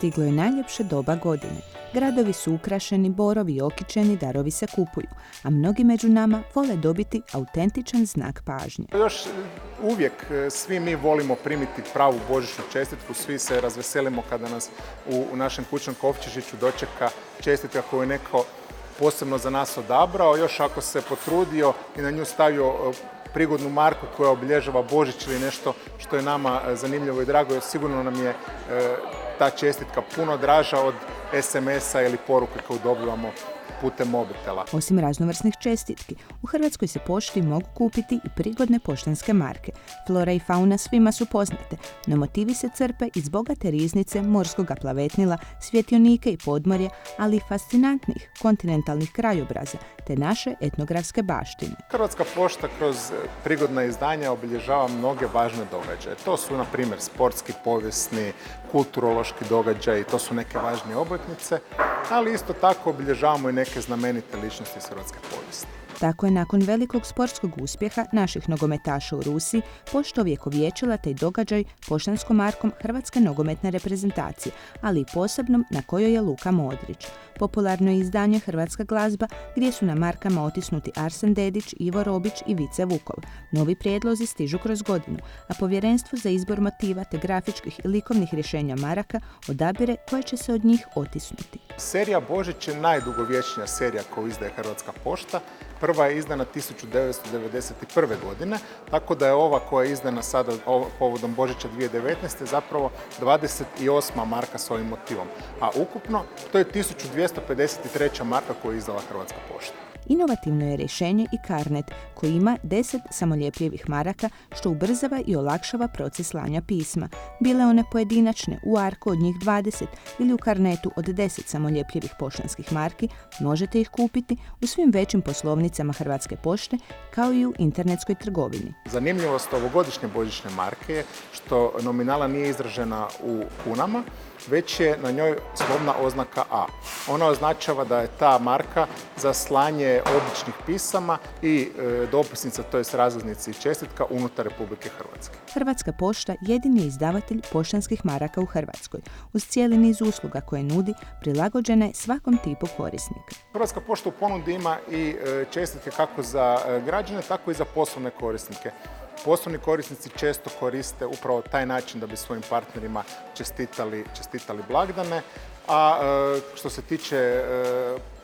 Stiglo je najljepše doba godine. Gradovi su ukrašeni, borovi okićeni, darovi se kupuju, a mnogi među nama vole dobiti autentičan znak pažnje. Još uvijek svi mi volimo primiti pravu božićnu čestitku, svi se razveselimo kada nas u našem kućnom kovčežiću dočeka čestitka koju je neko posebno za nas odabrao, još ako se potrudio i na nju stavio prigodnu marku koja obilježava Božić ili nešto što je nama zanimljivo i drago, jer sigurno nam je ta čestitka puno draža od SMS-a ili poruke koju dobivamo putem mobitela. Osim raznovrsnih čestitki, u Hrvatskoj se pošti mogu kupiti i prigodne poštanske marke. Flora i fauna svima su poznate, no motivi se crpe iz bogate riznice morskog plavetnila, svjetionike i podmorje, ali i fascinantnih kontinentalnih krajobraza te naše etnografske baštine. Hrvatska pošta kroz prigodna izdanja obilježava mnoge važne događaje. To su, na primjer, sportski, povijesni, kulturološki događaji, to su neke važne obljetnice, ali isto tako obilježavamo i neke znamenite ličnosti iz hrvatske povijesti. Tako je nakon velikog sportskog uspjeha naših nogometaša u Rusiji pošta ovjekovječila taj događaj poštanskom markom Hrvatske nogometne reprezentacije, ali i posebnom na kojoj je Luka Modrić. Popularno je izdanje Hrvatska glazba gdje su na markama otisnuti Arsen Dedić, Ivo Robić i Vice Vukov. Novi prijedlozi stižu kroz godinu, a povjerenstvo za izbor motiva te grafičkih i likovnih rješenja maraka odabire koje će se od njih otisnuti. Serija Božić je najdugovječnija serija koju izdaje Hrvatska pošta. Prva je izdana 1991. godine, tako da je ova koja je izdana sada povodom Božića 2019. zapravo 28. marka s ovim motivom. A ukupno to je 1253. marka koju je izdala Hrvatska pošta. Inovativno je rješenje i Carnet koji ima 10 samoljepljivih maraka što ubrzava i olakšava proces slanja pisma. Bile one pojedinačne u arku od njih 20 ili u karnetu od 10 samoljepljivih poštanskih marki, možete ih kupiti u svim većim poslovnicama Hrvatske pošte kao i u internetskoj trgovini. Zanimljivost ovogodišnje božićne marke je što nominala nije izražena u kunama, već je na njoj slovna oznaka A. Ona označava da je ta marka za slanje običnih pisama i dopisnica, to jest razglednica i čestitka unutar Republike Hrvatske. Hrvatska pošta jedini je izdavatelj poštanskih maraka u Hrvatskoj, uz cijeli niz usluga koje nudi prilagođene svakom tipu korisnika. Hrvatska pošta u ponudi ima i čestitke kako za građane, tako i za poslovne korisnike. Poslovni korisnici često koriste upravo taj način da bi svojim partnerima čestitali blagdane, a što se tiče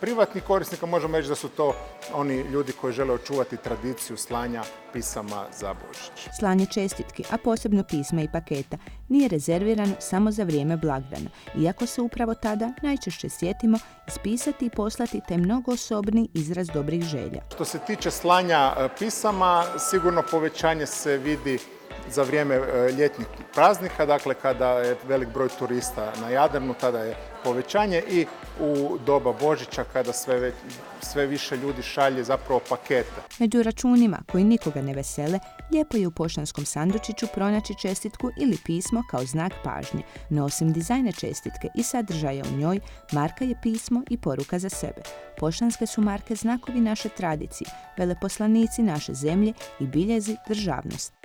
privatnih korisnika možemo reći da su to oni ljudi koji žele očuvati tradiciju slanja pisama za Božić. Slanje čestitki, a posebno pisma i paketa, nije rezervirano samo za vrijeme blagdana, iako se upravo tada najčešće sjetimo ispisati i poslati taj mnogo osobni izraz dobrih želja. Što se tiče slanja pisama, sigurno povećanje se vidi za vrijeme ljetnih praznika, dakle kada je velik broj turista na Jadranu, tada je povećanje i u doba Božića kada sve više ljudi šalje zapravo pakete. Među računima koji nikoga ne vesele, lijepo je u poštanskom sandučiću pronaći čestitku ili pismo kao znak pažnje, no osim dizajna čestitke i sadržaja u njoj, marka je pismo i poruka za sebe. Poštanske su marke znakovi naše tradicije, veleposlanici naše zemlje i biljezi državnosti.